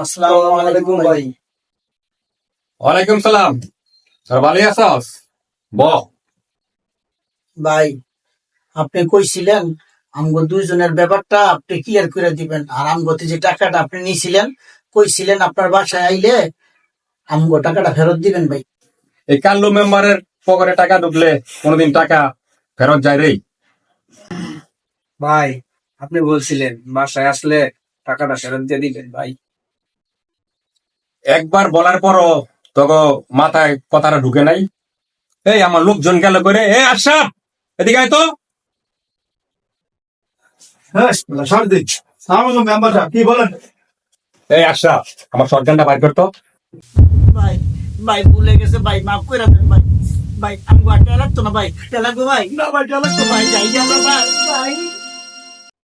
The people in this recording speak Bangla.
আসসালামু আলাইকুম ভাই। ওয়ালাইকুম সালাম। আর ভালো আছস? বহ। ভাই, আপনি কইছিলেন আমগো দুইজনের ব্যাপারটা আপনি ক্লিয়ার করে দিবেন, আর আমগোতে যে টাকাটা আপনি নিয়েছিলেন, কইছিলেন আপনার বাসায় আইলে আমগো টাকাটা ফেরত দিবেন ভাই। এই কাল্লু মেম্বারের পকেটে টাকা ঢুকলে কোনোদিন টাকা ফেরত যায় রে? ভাই, আপনি বলছিলেন বাসায় আসলে টাকাটা ফেরত দিয়ে দিবেন ভাই। একবার বলার পরও তোকে মাথায় কথাটা ঢুকে নাই। এই আমার লোকজন গেল করে, এ আশরাফ এদিকে আয় তো। কি বলেন? এই আশরাফ, আমার শর্টগানটা বাইর করতো। ভাই, ভাই ভুলে গেছে ভাই, মাফ করে দেন ভাই। ভাই আমগো আর টেলা লাগতো না ভাই, টেলা গো ভাই, না ভাই টেলা লাগতো ভাই, যাই আমরা